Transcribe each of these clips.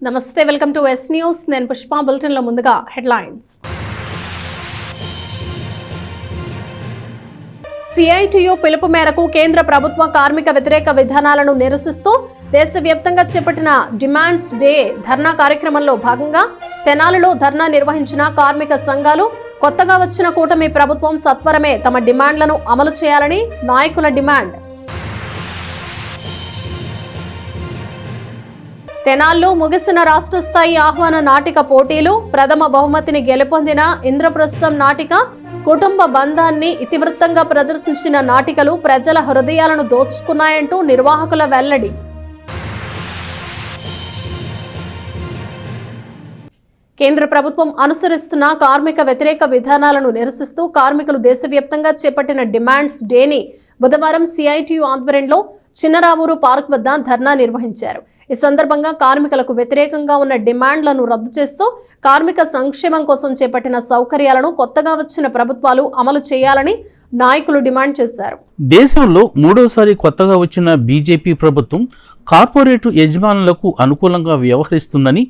నమస్తే, welcome to yes news. నేను Pushpa. Bulletin లో ముందుగా హెడ్లైన్స్. సిఐటియు పిలుపు మేరకు కేంద్ర ప్రభుత్వ కార్మిక వ్యతిరేక విధానాలను నిరసిస్తూ దేశవ్యాప్తంగా చేపట్టిన డిమాండ్స్ డే ధర్నా కార్యక్రమంలో భాగంగా తెనాలిలో ధర్నా నిర్వహించిన కార్మిక సంఘాలు కొత్తగా వచ్చిన కూటమి ప్రభుత్వం సత్వరమే తమ డిమాండ్లను అమలు చేయాలని నాయకుల డిమాండ్. తెనాల్లో ముగిసిన రాష్ట్ర స్థాయి ఆహ్వాన నాటిక పోటీలు. ప్రథమ బహుమతిని గెలుపొందిన ఇంద్రప్రస్థం నాటిక కుటుంబ బంధాన్ని ఇతివృత్తంగా ప్రదర్శించిన నాటికలు ప్రజల హృదయాలను దోచుకున్నాయంటూ నిర్వాహకుల వెల్లడి. కేంద్ర ప్రభుత్వం అనుసరిస్తున్న కార్మిక వ్యతిరేక విధానాలను నిరసిస్తూ కార్మికులు దేశవ్యాప్తంగా చేపట్టిన డిమాండ్స్ డేని బుధవారం సిఐటియు ఆధ్వర్యంలో చిన్నరావూరు పార్క్ వద్ద ధర్నా నిర్వహించారు. ఈ సందర్భంగా కార్మికులకు వ్యతిరేకంగా ఉన్న డిమాండ్లను రద్దు చేస్తూ కార్మిక సంక్షేమం కోసం చేపట్టిన సౌకర్యాలను కొత్తగా వచ్చిన ప్రభుత్వాలు అమలు చేయాలని నాయకులు డిమాండ్ చేశారు. దేశంలో మూడోసారి కొత్తగా వచ్చిన బీజేపీ ప్రభుత్వం కార్పొరేటు యజమానులకు అనుకూలంగా వ్యవహరిస్తుందని,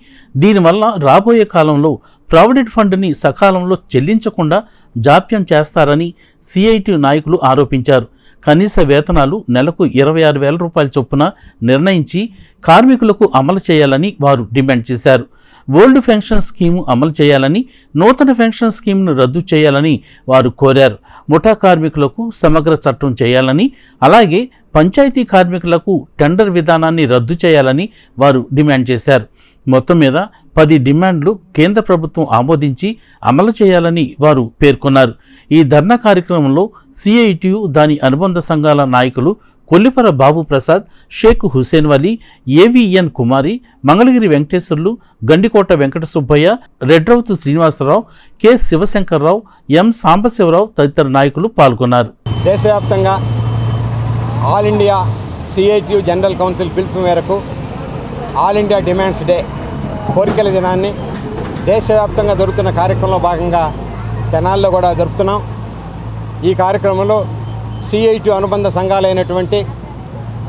దీనివల్ల రాబోయే కాలంలో ప్రావిడెంట్ ఫండ్ని సకాలంలో చెల్లించకుండా జాప్యం చేస్తారని సిఐటి నాయకులు ఆరోపించారు. కనీస వేతనాలు నెలకు 26,000 రూపాయల చొప్పున నిర్ణయించి కార్మికులకు అమలు చేయాలని వారు డిమాండ్ చేశారు. ఓల్డ్ పెన్షన్ స్కీము అమలు చేయాలని, నూతన పెన్షన్ స్కీమ్ను రద్దు చేయాలని వారు కోరారు. ముఠా కార్మికులకు సమగ్ర చట్టం చేయాలని, అలాగే పంచాయతీ కార్మికులకు టెండర్ విధానాన్ని రద్దు చేయాలని వారు డిమాండ్ చేశారు. మొత్తం మీద 10 డిమాండ్లు కేంద్ర ప్రభుత్వం ఆమోదించి అమలు చేయాలని వారు పేర్కొన్నారు. ఈ ధర్నా కార్యక్రమంలో సిఐటియు, దాని అనుబంధ సంఘాల నాయకులు కొల్లిపర బాబు ప్రసాద్, షేక్ హుసేన్ వలీ, ఏవిఎన్ కుమారి, మంగళగిరి వెంకటేశ్వర్లు, గండికోట వెంకట సుబ్బయ్య, రెడ్రౌతు శ్రీనివాసరావు, కె శివశంకర్రావు, ఎం సాంబశివరావు తదితర నాయకులు పాల్గొన్నారు. దేశవ్యాప్తంగా all India CITU general council పిలుపు మేరకు ఆల్ ఇండియా డిమాండ్స్ డే కోరికల దినాన్ని దేశవ్యాప్తంగా జరుగుతున్న కార్యక్రమంలో భాగంగా తెనాల్లో కూడా జరుపుతున్నాం. ఈ కార్యక్రమంలో సిఐటియు అనుబంధ సంఘాలైనటువంటి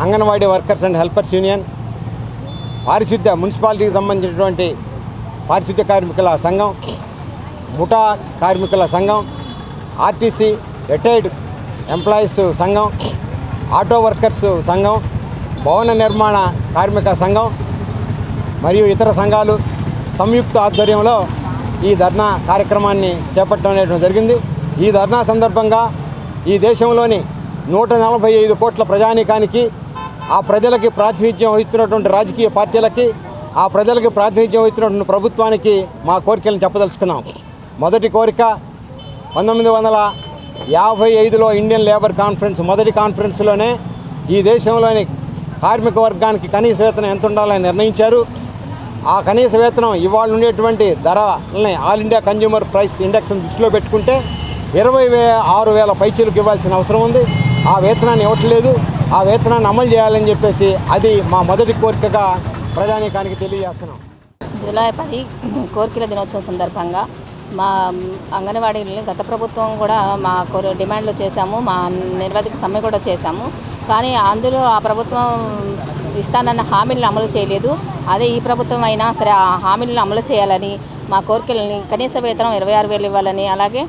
anganwadi workers and helpers union, మున్సిపాలిటీకి సంబంధించినటువంటి పారిశుద్ధ్య కార్మికుల సంఘం, ముఠా కార్మికుల సంఘం, ఆర్టీసీ రిటైర్డ్ ఎంప్లాయీస్ సంఘం, ఆటో వర్కర్స్ సంఘం, భవన నిర్మాణ కార్మిక సంఘం మరియు ఇతర సంఘాలు సంయుక్త ఆధ్వర్యంలో ఈ ధర్నా కార్యక్రమాన్ని చేపట్టడం అనేటువంటి జరిగింది. ఈ ధర్నా సందర్భంగా ఈ దేశంలోని 145 కోట్ల ప్రజానీకానికి, ఆ ప్రజలకి ప్రాతినిధ్యం వహిస్తున్నటువంటి రాజకీయ పార్టీలకి, ఆ ప్రజలకి ప్రాతినిధ్యం వహిస్తున్నటువంటి ప్రభుత్వానికి మా కోరికలను చెప్పదలుచుకున్నాం. మొదటి కోరిక 1955లో ఇండియన్ లేబర్ కాన్ఫరెన్స్ మొదటి కాన్ఫరెన్స్లోనే ఈ దేశంలోని కార్మిక వర్గానికి కనీస వేతనం ఎంత ఉండాలని నిర్ణయించారు. ఆ కనీస వేతనం ఇవాళ ఉండేటువంటి ధరల్ని ఆల్ ఇండియా కన్జ్యూమర్ ప్రైస్ ఇండెక్స్ని దృష్టిలో పెట్టుకుంటే 26,000 పైచీలకు ఇవ్వాల్సిన అవసరం ఉంది. ఆ వేతనాన్ని ఇవ్వట్లేదు. ఆ వేతనాన్ని అమలు చేయాలని చెప్పేసి అది మా మొదటి కోరికగా ప్రజానీకానికి తెలియజేస్తున్నాం. జూలై 10 కోరికల దినోత్సవం సందర్భంగా మా అంగన్వాడీలని గత ప్రభుత్వం కూడా మా డిమాండ్లు చేశాము, మా నిరవధిక సమ్మె కూడా చేశాము. కానీ అందులో ఆ ప్రభుత్వం ఇస్తానన్న హామీలను అమలు చేయలేదు. అదే ఈ ప్రభుత్వం అయినా సరే ఆ హామీలను అమలు చేయాలని, మా కోరికలని కనీస వేతనం 26,000 ఇవ్వాలని, అలాగే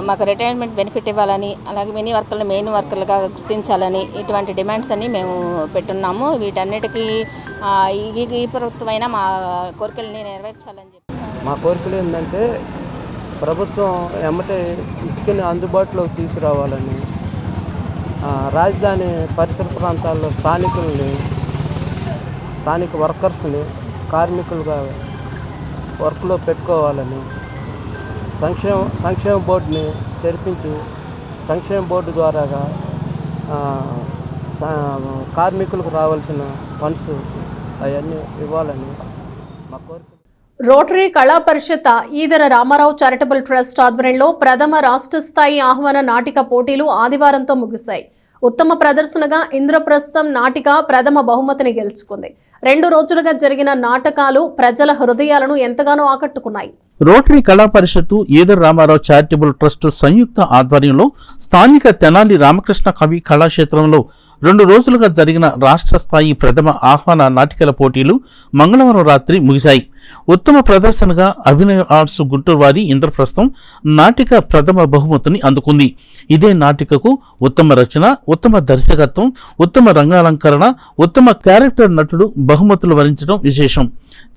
మాకు రిటైర్మెంట్ బెనిఫిట్ ఇవ్వాలని, అలాగే మినీ వర్కర్లు మెయిన్ వర్కర్లుగా గుర్తించాలని, ఇటువంటి డిమాండ్స్ అన్నీ మేము పెట్టున్నాము. వీటన్నిటికీ ఈ ప్రభుత్వం అయినా మా కోరికలని నెరవేర్చాలని చెప్పి మా కోరికలు ఏంటంటే ప్రభుత్వం ఎమ్మటే ఇసుకని అందుబాటులోకి తీసుకురావాలని, రాజధాని పరిసర ప్రాంతాల్లో స్థానిక వర్కర్స్ని కార్మికులుగా వర్క్లో పెట్టుకోవాలని, సంక్షేమ బోర్డుని తెరిపించి సంక్షేమ బోర్డు ద్వారాగా కార్మికులకు రావాల్సిన ఫండ్స్ అవన్నీ ఇవ్వాలని మా కోరిక. రోటరీ కళా పరిషత్ ఈదర రామారావు చారిటబుల్ ట్రస్ట్ ఆధ్వర్యంలో ప్రథమ రాష్ట్ర స్థాయి ఆహ్వాన నాటిక పోటీలు ఆదివారంతో ముగిశాయి. ఉత్తమ ప్రదర్శనగా ఇంద్రప్రస్థం నాటిక ప్రథమ బహుమతిని గెలుచుకుంది. 2 రోజులుగా జరిగిన నాటకాలు ప్రజల హృదయాలను ఎంతగానో ఆకట్టుకున్నాయి. రోటరీ కళా పరిషత్తు ఈదర రామారావు చారిటబుల్ ట్రస్ట్ సంయుక్త ఆధ్వర్యంలో స్థానిక తెనాలి రామకృష్ణ కవి కళాక్షేత్రంలో 2 రోజులుగా జరిగిన రాష్ట్ర స్థాయి ప్రథమ ఆహ్వాన నాటికల పోటీలు మంగళవారం రాత్రి ముగిశాయి. ఉత్తమ ప్రదర్శనగా అభినయ ఆర్ట్స్ గుంటూరు వారి ఇంద్రప్రస్థం నాటిక ప్రథమ బహుమతిని అందుకుంది. ఇదే నాటికకు ఉత్తమ రచన, ఉత్తమ దర్శకత్వం, ఉత్తమ రంగాలంకరణ, ఉత్తమ క్యారెక్టర్ నటుడు బహుమతులు వరించడం విశేషం.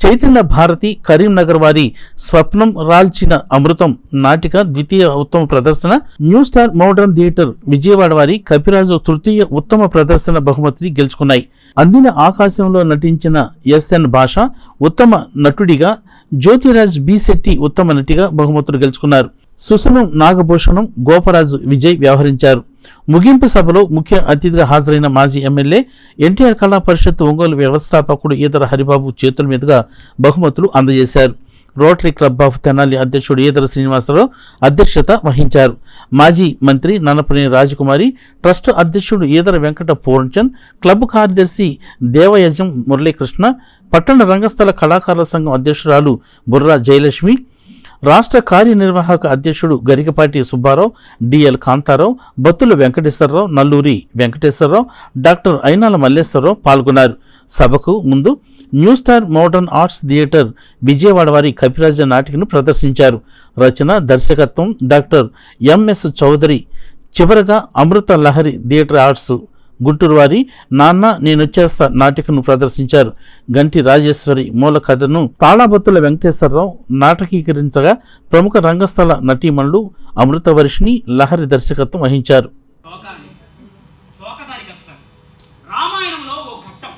చైతన్య భారతి కరీంనగర్ వారి స్వప్నం రాల్చిన అమృతం నాటిక ద్వితీయ ఉత్తమ ప్రదర్శన, new star modern theatre Vijayawada వారి కపిరాజు తృతీయ ఉత్తమ ప్రదర్శన బహుమతిని గెలుచుకున్నాయి. అందిన ఆకాశంలో నటించిన ఎస్ఎన్ భాష ఉత్తమ నటుడిగా, జ్యోతిరాజ్ బి శెట్టి ఉత్తమ నటిగా బహుమతులు గెలుచుకున్నారు. సుసనం నాగభూషణం, గోపరాజు విజయ్ వ్యవహరించారు. ముగింపు సభలో ముఖ్య అతిథిగా హాజరైన మాజీ ఎమ్మెల్యే ఎన్టీఆర్ కళా పరిషత్ ఒంగోలు వ్యవస్థాపకుడు ఈదర హరిబాబు చేతుల మీదుగా బహుమతులు అందజేశారు. రోటరీ క్లబ్ ఆఫ్ తెనాలి అధ్యక్షుడు ఈదర శ్రీనివాసరావు అధ్యక్షత వహించారు. మాజీ మంత్రి నన్నపనేని రాజకుమారి, ట్రస్ట్ అధ్యక్షుడు ఈదర వెంకట పూర్ణచంద్, క్లబ్ కార్యదర్శి దేవయజం మురళీకృష్ణ, పట్టణ రంగస్థల కళాకారుల సంఘం అధ్యక్షురాలు బుర్రా జయలక్ష్మి, రాష్ట్ర కార్యనిర్వాహక అధ్యక్షుడు గరికపాటి సుబ్బారావు, డిఎల్ కాంతారావు, బత్తుల వెంకటేశ్వరరావు, నల్లూరి వెంకటేశ్వరరావు, డాక్టర్ అయినాల మల్లేశ్వరరావు పాల్గొన్నారు. సభకు ముందు new star modern arts theatre Vijayawada వారి కపిరాజ నాటికను ప్రదర్శించారు. రచన, దర్శకత్వం డాక్టర్ ఎంఎస్ చౌదరి. చివరగా అమృత లహరి థియేటర్ ఆర్ట్స్ గుంటూరు వారి నాన్న నేనొచ్చేస్తా నాటికను ప్రదర్శించారు. గంటి రాజేశ్వరి మూల కథను తాళాబత్తుల వెంకటేశ్వరరావు నాటకీకరించగా ప్రముఖ రంగస్థల నటీమణులు అమృతవర్షిణి లహరి దర్శకత్వం వహించారు. రామాయణంలో ఓ ఘట్టం.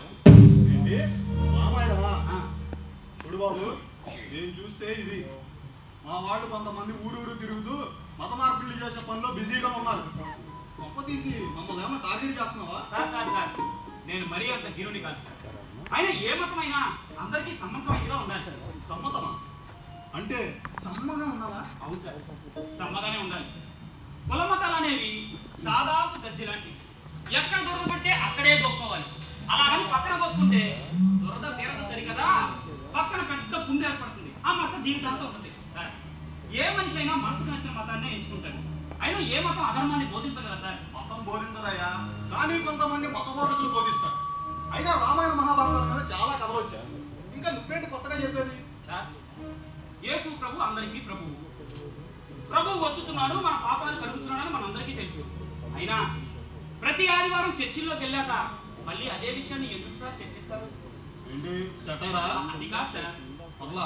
నేను చూస్తే ఇది మా వాళ్ళు కొంతమంది ఊరూరు తిరుగుతూ మత మార్పిడి చేసే పనిలో బిజీగా ఉన్నారు. గొప్ప తీసి మమ్మల్ని ఏమన్నా టార్గెట్ చేస్తున్నావా? సార్ నేను మరీ అంత హీరోని కాదు సార్. ఆయన ఏ మతమైనా అందరికీ సమ్మతమైనగా ఉండాలి. సమ్మతమా అంటే సమ్మగా ఉండాలా? అవును సార్, సమ్మగానే ఉండాలి. కుల మతాలు అనేవి దాదాపు గజ్జి లాంటివి. ఎక్కడ దురద పడితే అక్కడే దొక్కోవాలి. అలాగని పక్కన కొట్టుకుంటే దురద తీరదు సరికదా, పక్కన పెద్ద పుండు ఏర్పడుతుంది. ఆ మత జీవితాంతం ఉంటుంది సార్. ఏ మనిషి అయినా మనసుకు నచ్చిన మతాన్నే ఎంచుకుంటాడు. అయినా ఏ మతం అధర్మాన్ని బోధించగలరా సార్? మతం బోధించదయ్యా, కానీ కొంతమంది మత బోధకులు బోధిస్తారు. అయినా రామాయణ మహాభారతాల మీద చాలా కథలు వచ్చాయి. ఇంకా నువ్వేంటి కొత్తగా చెప్పేది? సార్, యేసు ప్రభు అందరికీ ప్రభువు. ప్రభువు వచ్చుచున్నాడు, మన పాపాలు కడుగుతున్నాడని మనందరికీ తెలుసు. అయినా ప్రతి ఆదివారం చర్చిల్లోకి వెళ్ళాక మళ్ళీ అదే విషయాన్ని ఎందుకు సార్ చర్చిస్తారు? ఏంటి సెటరా? అది కాదు సార్. పర్లా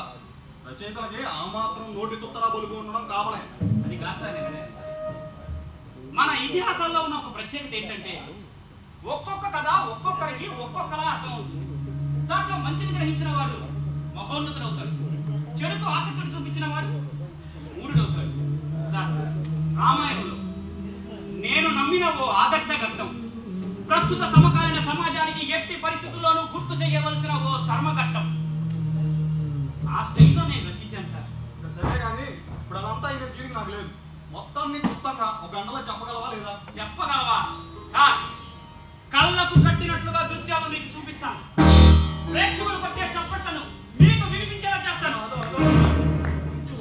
రచయితలకి ఆ మాత్రం నోటి తుత్తరా బొలుపు ఉండడం కావాలే. అది కాదు సార్. మన ఇతిహాసాల్లో ఉన్న ఒక ప్రత్యేకత ఏంటంటే ఒక్కొక్క కథ ఒక్కొక్కరికి ఒక్కొక్కలా అర్థమవుతుంది. దాంట్లో మంచిని గ్రహించిన వాడు మహోన్నతుడవుతాడు, చెడుకు ఆసక్తిని చూపించిన వాడు మూఢుడవుతాడు. సార్, రామాయణంలో నేను నమ్మిన ఓ ఆదర్శ ఘట్టం, ప్రస్తుత సమకాలీన సమాజానికి ఎట్టి పరిస్థితుల్లోనూ గుర్తు చేయవలసిన ఓ ధర్మఘట్టం. ఆ స్టైల్లో నేను రచించాను సార్. సరే కానీ ఇప్పుడు అదంతా అయిన తీరిక నాకు లేదు. మొత్తాన్ని క్లుప్తంగా ఒక గంటలో చెప్పగలవా లేదా? చెప్పగలవా సార్? కళ్ళకు కట్టినట్లుగా దృశ్యాలు మీకు చూపిస్తాను. ప్రేక్షకులు కొట్టే చప్పట్లను మీకు వినిపించేలా చేస్తాను.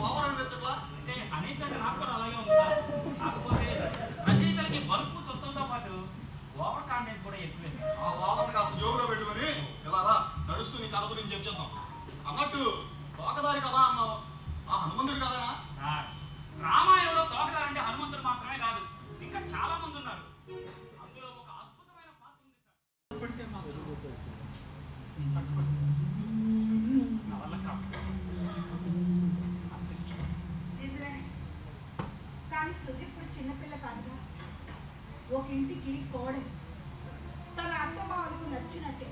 ఓవర్ అనిపించట్లా? అంటే అనేసరికి నాకు కూడా అలాగే ఉంది సార్. కాకపోతే రచయితలకి బరుపు తొత్తంతో పాటు ఓవర్ కాన్ఫిడెన్స్ కూడా ఎక్కువే సార్. ఆ ఓవర్ కాస్త జోబులో పెట్టుకొని ఇలా రా నడుస్తూ నీ కథ గురించి చెప్చేద్దాం. అన్నట్టు తోకదారి కథ అన్నావు, ఆ హనుమంతుడి కథనా? సార్, రామాయణంలో తోకదారంటే హనుమంతుడు మాత్రమే కాదు, ఇంకా చాలా మంది ఉన్నారు. అందులో ఒక అద్భుతమైన పాత్ర ఉంది సార్. నిజమే, కానీ సుదీప్ ఇప్పుడు చిన్నపిల్ల కాదుగా. ఒక ఇంటికి కోడలు తన అత్తమామలకు నచ్చినట్టే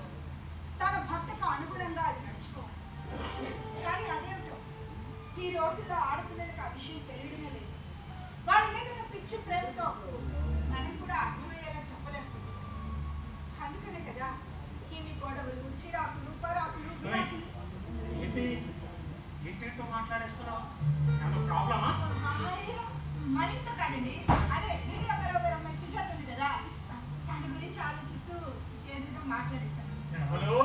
తన భర్తకు అనుగుణంగా అది నడుచుకోవాలి. కానీ అదేమిటో ఈ రోజుల్లో ఆడపిల్లలకు ఆ విషయం తెలియడమే లేదు. వాళ్ళ మీద ఉన్న పిచ్చి ప్రేమతో మనం కూడా అర్థమయ్యేలా చెప్పలేకపోతున్నాం. అందుకనే కదా ఇన్ని గొడవలు, చిరాకులు, పరాకులు, విరాకులు. ఏంటో మాట్లాడేస్తున్నావు, ప్రాబ్లమా? మరింత కాదండి. అదే ఢిల్లీ అప్పారావు గారు అమ్మాయి సుజాత ఉంది కదా, తన గురించి ఆలోచిస్తూ ఏదో మాట్లాడేశాను. హలో,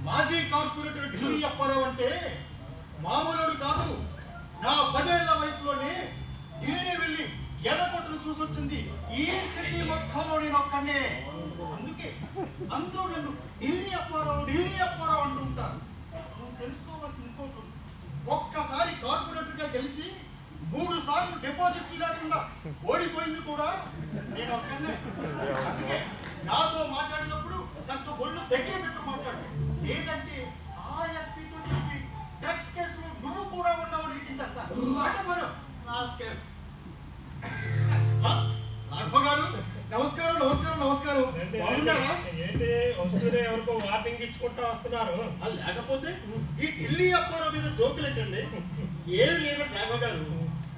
మాజీ కార్పొరేటర్ ఢిల్లీ అప్పారావు అంటే మామూలుడు కాదు. నా 10 ఏళ్ల వయసులోనే ఢిల్లీ వెళ్ళి ఎర్రకోటను చూసొచ్చింది ఈ సిటీ మొత్తంలో నేను ఒక్కడే. సార్లు డిపాజిట్లు లేకుండా ఓడిపోయింది కూడా నేను ఒక్కనే. అందుకే నాతో మాట్లాడేటప్పుడు కాస్త ఒళ్ళు దగ్గర పెట్టు మాట్లాడు. లేదంటే ఆ ఎస్పీతో చెప్పి డ్రగ్స్ కేసులో నువ్వు కూడా ఉన్నావు ఇరికించేస్తాను. మనం రాఘవ గారు నమస్కారం నమస్కారం నమస్కారం. బాగున్నారా? ఏంటి వస్తూనే ఎవరికో వార్నింగ్ ఇచ్చుకుంటా వస్తున్నారు? లేకపోతే ఈ ఢిల్లీ అప్పారో మీద జోకులు ఏంటండి? ఏమి లేదు రాఘవ గారు,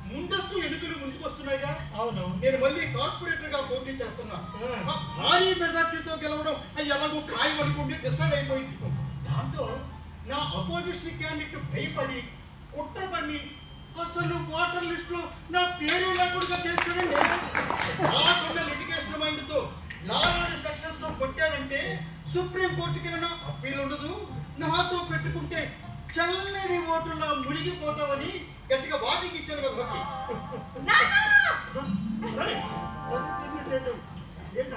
ముందస్తు ఎన్నికలు ముంచుకొస్తున్నాయిగా. అవును, నేను మళ్ళీ కార్పొరేటర్ గా పోటీ చేస్తున్నా. భారీ మెజార్టీతో గెలవడం ఎలాగో ఖాయం అనుకుంటే డిసైడ్ అయిపోయింది. దాంతో నా అపోజిషన్ క్యాండిడేట్ భయపడి కుట్రపడి అసలు ఓటర్ లిస్ట్ లో నా పేరు లేకుండా చేస్తానండి. నాకున్న లిటిగేషన్ మైండ్ తో లాలాడి సెక్షన్స్ తో కొట్టారంటే సుప్రీం కోర్టుకి నా అప్పీల్ ఉండదు. నాతో పెట్టుకుంటే చల్లని ఓటులా మునిగిపోతామని గట్టిగా వార్నింగ్ ఇచ్చాను కదా.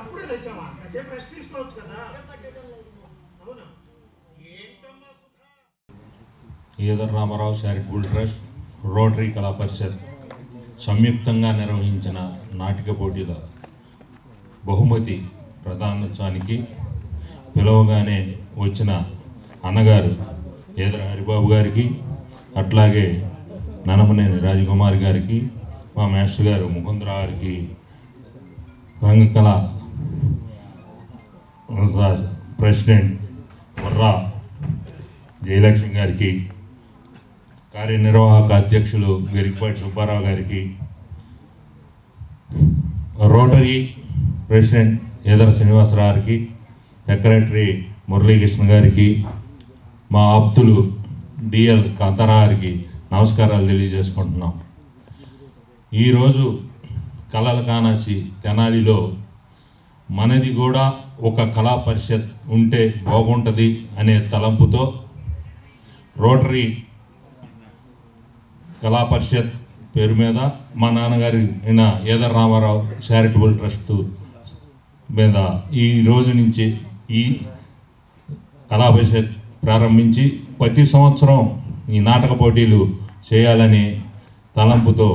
అప్పుడే తెచ్చావా? కాసేపు రెస్ట్ తీసుకోవచ్చు కదా. అవునా? ఏంటమ్మా Sudha? Edara Ramarao charitable trust, rotary Kala Parishat సంయుక్తంగా నిర్వహించిన నాటిక పోటీల బహుమతి ప్రదానోత్సవానికి పిలవగానే వచ్చిన అన్నగారు ఈదర్ హరిబాబు గారికి, అట్లాగే ననమనేని రాజకుమార్ గారికి, మా మాస్టర్ గారు ముకుందరావు గారికి, రంగకళ ప్రెసిడెంట్ వర్రా జయలక్ష్మి గారికి, కార్యనిర్వాహక అధ్యక్షులు గరికపాటి సుబ్బారావు గారికి, రోటరీ ప్రెసిడెంట్ ఈదర శ్రీనివాసరావు గారికి, సెక్రటరీ మురళీకృష్ణ గారికి, మా ఆప్తులు డిఎల్ కాంతారావు గారికి నమస్కారాలు తెలియజేసుకుంటున్నాం. ఈరోజు కళల కానాసి తెనాలిలో మనది కూడా ఒక కళా పరిషత్ ఉంటే బాగుంటుంది అనే తలంపుతో రోటరీ కళా పరిషత్ పేరు మీద మా నాన్నగారి అయిన ఈదర్ రామారావు చారిటబుల్ ట్రస్ట్ మీద ఈ రోజు నుంచి ఈ కళా పరిషత్ ప్రారంభించి ప్రతి సంవత్సరం ఈ నాటక పోటీలు చేయాలని తలంపుతో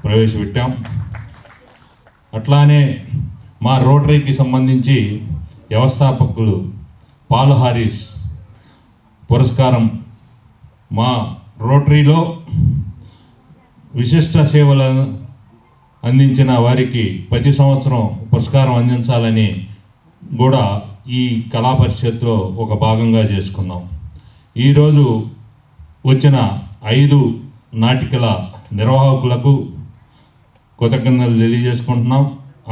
ప్రవేశపెట్టాం. అట్లానే మా రోటరీకి సంబంధించి వ్యవస్థాపకులు పాల్ హారిస్ పురస్కారం మా రోటరీలో విశిష్ట సేవలను అందించిన వారికి ప్రతి సంవత్సరం పురస్కారం అందించాలని కూడా ఈ కళా పరిషత్లో ఒక భాగంగా చేసుకున్నాం. ఈరోజు వచ్చిన 5 నాటికల నిర్వాహకులకు కృతజ్ఞతలు తెలియజేసుకుంటున్నాం.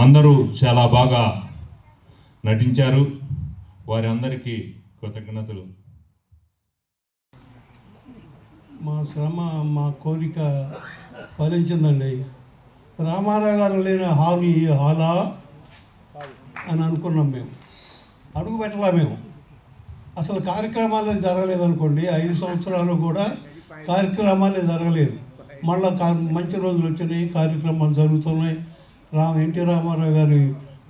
అందరూ చాలా బాగా నటించారు. వారి అందరికీ కృతజ్ఞతలు. మా శ్రమ, మా కోరిక ఫలించిందండి. రామారావు గారు లేని హాల్ ఈ హాలా అని అనుకున్నాం. మేము అడుగు పెట్టలా. మేము అసలు కార్యక్రమాలే జరగలేదనుకోండి. 5 సంవత్సరాలు కూడా కార్యక్రమాలే జరగలేదు. మళ్ళీ మంచి రోజులు వచ్చినాయి, కార్యక్రమాలు జరుగుతున్నాయి. ఎన్టీ రామారావు గారి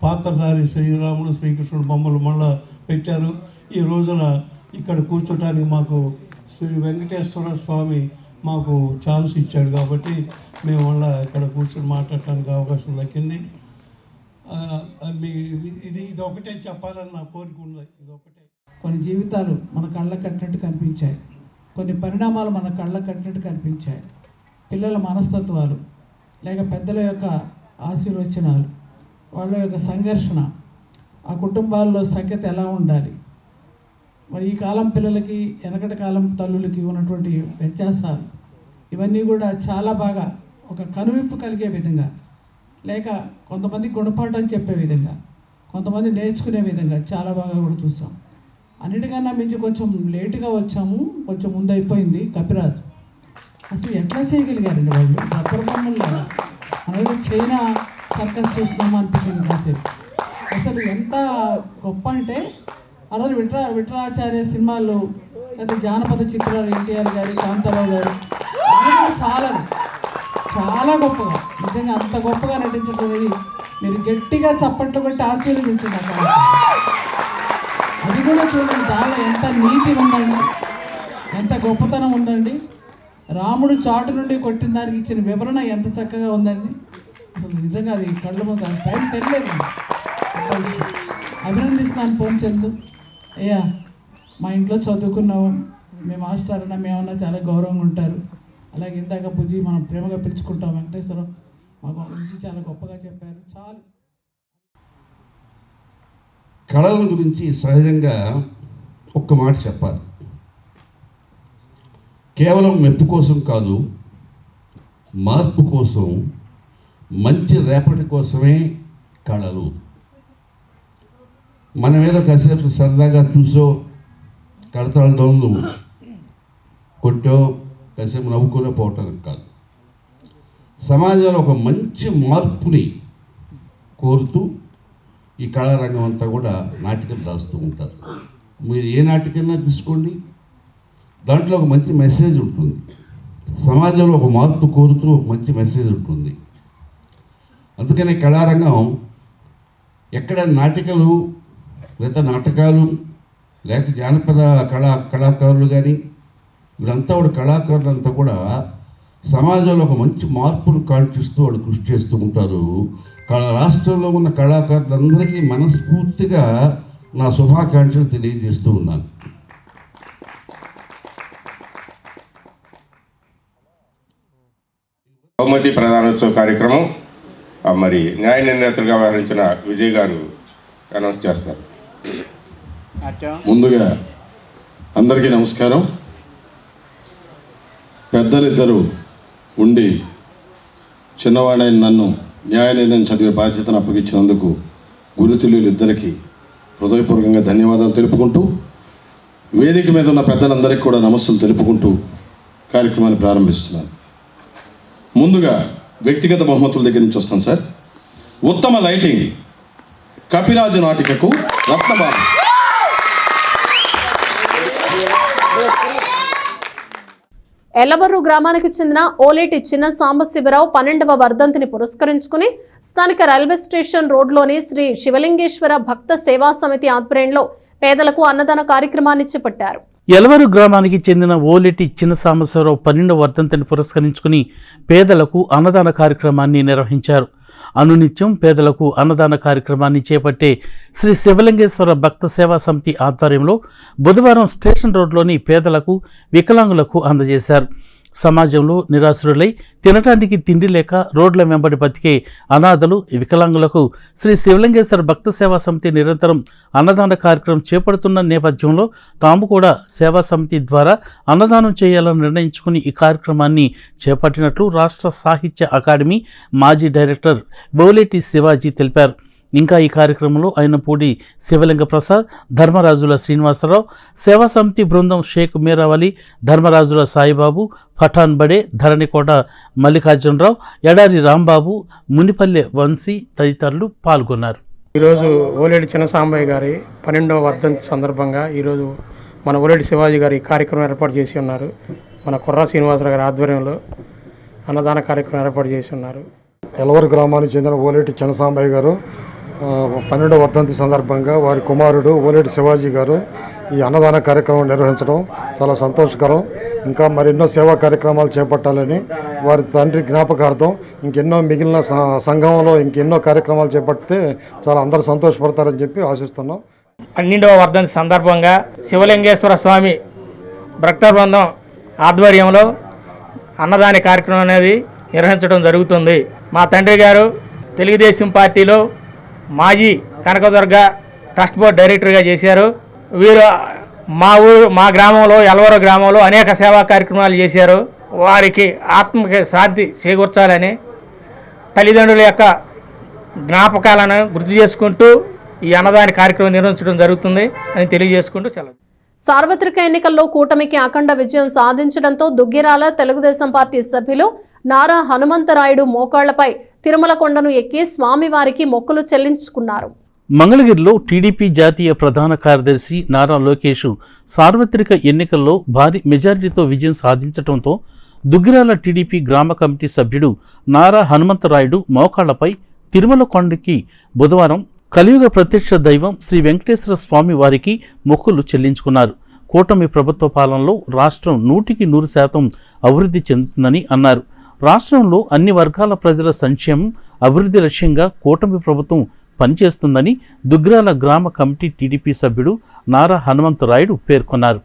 పాత్రధారి శ్రీరాముడు శ్రీకృష్ణుడు బొమ్మలు మళ్ళీ పెట్టారు. ఈ రోజున ఇక్కడ కూర్చోటానికి మాకు శ్రీ వెంకటేశ్వర స్వామి మాకు ఛాన్స్ ఇచ్చాడు కాబట్టి మేము మళ్ళీ ఇక్కడ కూర్చొని మాట్లాడటానికి అవకాశం దక్కింది. ఇది ఒకటే చెప్పాలని నా కోరిక ఉంది. ఇది ఒకటే. కొన్ని జీవితాలు మన కళ్ళ కట్టినట్టు కనిపించాయి, కొన్ని పరిణామాలు మన కళ్ళ కట్టినట్టు కనిపించాయి. పిల్లల మనస్తత్వాలు లేక పెద్దల యొక్క ఆశీర్వచనాలు, వాళ్ళ యొక్క సంఘర్షణ, ఆ కుటుంబాల్లో సఖ్యత ఎలా ఉండాలి, మరి ఈ కాలం పిల్లలకి వెనకటి కాలం తల్లులకి ఉన్నటువంటి వ్యత్యాసాలు, ఇవన్నీ కూడా చాలా బాగా ఒక కనువిప్పు కలిగే విధంగా, లేక కొంతమంది గుణపాఠం చెప్పే విధంగా, కొంతమంది నేర్చుకునే విధంగా చాలా బాగా కూడా చూసాం. అన్నిటికన్నా మించి కొంచెం లేటుగా వచ్చాము, కొంచెం ముందు అయిపోయింది. కపిరాజు అసలు ఎట్లా చేయగలిగారండి వాళ్ళు? రబ్బర్ బొమ్మల్లాగా మనది చైనా సర్కస్ చూస్తున్నాము అనిపించింది కాసేపు. అసలు ఎంత గొప్ప అంటే ఆ రోజు విఠలాచార్య సినిమాలు లేదా జానపద చిత్రాలు ఎన్టీఆర్ గారి, కాంతారావు గారు చాలా చాలా గొప్పగా, నిజంగా అంత గొప్పగా నటించడం అనేది మీరు గట్టిగా చప్పట్లు కొట్టి ఆశీర్వదించండి. అది కూడా చూడండి, దానిలో ఎంత నీతి ఉందండి, ఎంత గొప్పతనం ఉందండి. రాముడు చాటు నుండి కొట్టిన దానికి ఇచ్చిన వివరణ ఎంత చక్కగా ఉందండి. అసలు నిజంగా అది కళ్ళ ముందు టైం తెలియలేదు. అభినందిస్తున్నాను పూర్ణచంద్రు. అయ్యా మా ఇంట్లో చదువుకున్నాము, మీ మాస్టర్ అన్న మేమన్నా చాలా గౌరవంగా ఉంటారు. అలాగే ఇందాక పూజీ మనం ప్రేమగా పిలుచుకుంటాం వెంకటేశ్వరం మా గురించి చాలా గొప్పగా చెప్పారు. చాలు. కళల గురించి సహజంగా ఒక్క మాట చెప్పాలి. కేవలం మెప్పు కోసం కాదు, మార్పు కోసం, మంచి రేపటి కోసమే కళలు. మనం ఏదో కాసేపు సరదాగా చూసో కడతాళ్ళ డౌన్లు కొట్టో కాసేపు నవ్వుకునే పోవటానికి కాదు, సమాజంలో ఒక మంచి మార్పుని కోరుతూ ఈ కళారంగం అంతా కూడా నాటికలు రాస్తూ ఉంటారు. మీరు ఏ నాటికైనా తీసుకోండి, దాంట్లో ఒక మంచి మెసేజ్ ఉంటుంది. సమాజంలో ఒక మార్పు కోరుతూ ఒక మంచి మెసేజ్ ఉంటుంది. అందుకనే కళారంగం ఎక్కడ నాటికలు లేదా నాటకాలు లేక జానపద కళాకారులు కానీ వీళ్ళంతా కూడా కళాకారులంతా కూడా సమాజంలో ఒక మంచి మార్పును కాంక్షిస్తూ వాళ్ళు కృషి చేస్తూ ఉంటారు. రాష్ట్రంలో ఉన్న కళాకారులందరికీ మనస్ఫూర్తిగా నా శుభాకాంక్షలు తెలియజేస్తూ ఉన్నాను. బహుమతి ప్రదానోత్సవ కార్యక్రమం మరి న్యాయ నిర్ణేతలుగా వ్యవహరించిన విజయ్ గారు అనౌన్స్ చేస్తారు. ముందుగా అందరికీ నమస్కారం. పెద్దలిద్దరూ ఉండి చిన్నవాడైన నన్ను న్యాయ నిర్ణయం చదివే బాధ్యతను అప్పగించినందుకు గురుతుల్యులిద్దరికీ హృదయపూర్వకంగా ధన్యవాదాలు తెలుపుకుంటూ, వేదిక మీద ఉన్న పెద్దలందరికీ కూడా నమస్సులు తెలుపుకుంటూ కార్యక్రమాన్ని ప్రారంభిస్తున్నాను. ముందుగా వ్యక్తిగత బహుమతుల దగ్గర నుంచి వస్తాను సార్. ఉత్తమ లైటింగ్ కపిరాజు నాటికకు రత్నబాబు. ఎల్లబర్రు గ్రామానికి చెందిన ఓలేటి చిన్న సాంబశివరావు 12వ వర్ధంతిని పురస్కరించుకుని స్థానిక రైల్వే స్టేషన్ రోడ్లోని శ్రీ శివలింగేశ్వర భక్త సేవా సమితి ఆధ్వర్యంలో పేదలకు అన్నదాన కార్యక్రమాన్ని చేపట్టారు. ఎలవరు గ్రామానికి చెందిన ఓలేటి చిన్న సాంబశివరావు 12వ వర్ధంతిని పురస్కరించుకుని పేదలకు అన్నదాన కార్యక్రమాన్ని నిర్వహించారు. అనునిత్యం పేదలకు అన్నదాన కార్యక్రమాన్ని చేపట్టే శ్రీ శివలింగేశ్వర భక్త సేవా సమితి ఆధ్వర్యంలో బుధవారం స్టేషన్ రోడ్లోని పేదలకు, వికలాంగులకు అందజేశారు. సమాజంలో నిరాశ్రులై తినటానికి తిండి లేక రోడ్ల వెంబడి బతికే అనాథలు, వికలాంగులకు శ్రీ శివలింగేశ్వర భక్త సేవా సమితి నిరంతరం అన్నదాన కార్యక్రమం చేపడుతున్న నేపథ్యంలో తాము కూడా సేవా సమితి ద్వారా అన్నదానం చేయాలని నిర్ణయించుకుని ఈ కార్యక్రమాన్ని చేపట్టినట్లు రాష్ట్ర సాహిత్య అకాడమీ మాజీ డైరెక్టర్ బోలేటి శివాజీ తెలిపారు. ఇంకా ఈ కార్యక్రమంలో అయినపూడి శివలింగ ప్రసాద్, ధర్మరాజుల శ్రీనివాసరావు, సేవా సమితి బృందం షేక్ మీరావలి, ధర్మరాజుల సాయిబాబు, పఠాన్ బడే, ధరణికోట మల్లికార్జునరావు, ఎడారి రాంబాబు, మునిపల్లె వంశీ తదితరులు పాల్గొన్నారు. ఈరోజు ఓలేటి చిన్న సాంబయ్య గారి 12వ వర్ధంతి సందర్భంగా ఈరోజు మన ఓలేటి శివాజీ గారు ఈ కార్యక్రమం ఏర్పాటు చేసి ఉన్నారు. మన కుర్రా శ్రీనివాసరావు గారి ఆధ్వర్యంలో అన్నదాన కార్యక్రమం ఏర్పాటు చేసి ఉన్నారు. ఎలవరు గ్రామానికి చెందిన ఓలేటి చిన్న సాంబయ్య గారు 12వ వర్ధంతి సందర్భంగా వారి కుమారుడు ఓలేటి శివాజీ గారు ఈ అన్నదాన కార్యక్రమం నిర్వహించడం చాలా సంతోషకరం. ఇంకా మరెన్నో సేవా కార్యక్రమాలు చేపట్టాలని వారి తండ్రి జ్ఞాపకార్థం ఇంకెన్నో మిగిలిన సంఘంలో ఇంకెన్నో కార్యక్రమాలు చేపడితే చాలా అందరూ సంతోషపడతారని చెప్పి ఆశిస్తున్నాం. 12వ వర్ధంతి సందర్భంగా శివలింగేశ్వర స్వామి భక్త బృందం ఆధ్వర్యంలో అన్నదాన కార్యక్రమం అనేది నిర్వహించడం జరుగుతుంది. మా తండ్రి గారు తెలుగుదేశం పార్టీలో మాజీ కనకదుర్గ ట్రస్ట్ బోర్డు డైరెక్టర్గా చేశారు. వీరు మా గ్రామంలో ఎలవరు గ్రామంలో అనేక సేవా కార్యక్రమాలు చేశారు. వారికి ఆత్మకి శాంతి చేకూర్చాలని తల్లిదండ్రుల యొక్క జ్ఞాపకాలను గుర్తు చేసుకుంటూ ఈ అన్నదాన కార్యక్రమం నిర్వహించడం జరుగుతుంది అని తెలియజేసుకుంటూ సెలవు. సార్వత్రిక ఎన్నికల్లో కూటమికి అఖండ విజయం సాధించడంతో దుగ్గిరాల తెలుగుదేశం పార్టీ సభ్యులు నారా హనుమంతరాయుడు మోకాళ్లపై తిరుమల కొండను ఎక్కి స్వామివారికి మొక్కులు చెల్లించుకున్నారు. మంగళగిరిలో టీడీపీ జాతీయ ప్రధాన కార్యదర్శి నారా లోకేష్ సార్వత్రిక ఎన్నికల్లో భారీ మెజారిటీతో విజయం సాధించడంతో దుగ్గిరాల టీడీపీ గ్రామ కమిటీ సభ్యుడు నారా హనుమంతరాయుడు మోకాళ్లపై తిరుమల కొండకి బుధవారం కలియుగ ప్రత్యక్ష దైవం శ్రీ వెంకటేశ్వర స్వామి వారికి మొక్కులు చెల్లించుకున్నారు. కూటమి ప్రభుత్వ పాలనలో రాష్ట్రం 100% అభివృద్ధి చెందుతుందని అన్నారు. రాష్ట్రంలో అన్ని వర్గాల ప్రజల సంక్షేమం అభివృద్ధి లక్ష్యంగా కూటమి ప్రభుత్వం పనిచేస్తుందని దుగ్రాల గ్రామ కమిటీ టీడీపీ సభ్యుడు నారా హనుమంతరాయుడు పేర్కొన్నారు.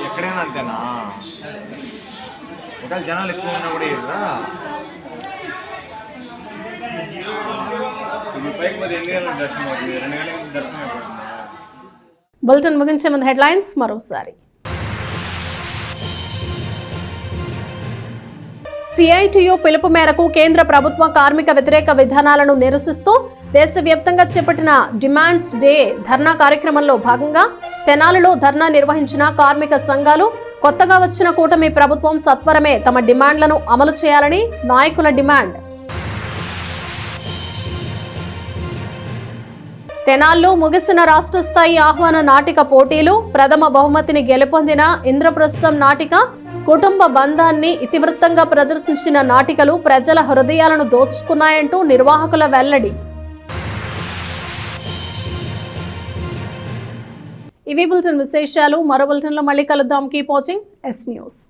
ఎక్కడైనా అంతేనా? ఒకవేళ జనాలు ఎక్కువ ఉన్నా కూడా పైకి 8 గంటల దర్శనం అవుతుంది, 2 గంటల దర్శనం అయిపోతుంది. బులెటిన్ ముగించే ముందు హెడ్లైన్స్ మరోసారి. సిఐటియు పిలుపు మేరకు కేంద్ర ప్రభుత్వ కార్మిక వ్యతిరేక విధానాలను నిరసిస్తూ దేశవ్యాప్తంగా చేపట్టిన డిమాండ్స్ డే ధర్నా కార్యక్రమంలో భాగంగా తెనాలిలో ధర్నా నిర్వహించిన కార్మిక సంఘాలు కొత్తగా వచ్చిన కూటమి ప్రభుత్వం సత్వరమే తమ డిమాండ్లను అమలు చేయాలని నాయకుల డిమాండ్. తెనాల్లో ముగిసిన రాష్ట్ర స్థాయి ఆహ్వాన నాటిక పోటీలు. ప్రథమ బహుమతిని గెలుపొందిన ఇంద్రప్రస్థం నాటిక, కుటుంబ బంధాన్ని ఇతివృత్తంగా ప్రదర్శించిన నాటికలు ప్రజల హృదయాలను దోచుకున్నాయంటూ నిర్వాహకుల వెల్లడి. ఇవి బులెటిన్ విశేషాలు. మరో బులెటిన్లో మళ్ళీ కలుద్దాం. Keep watching yes news.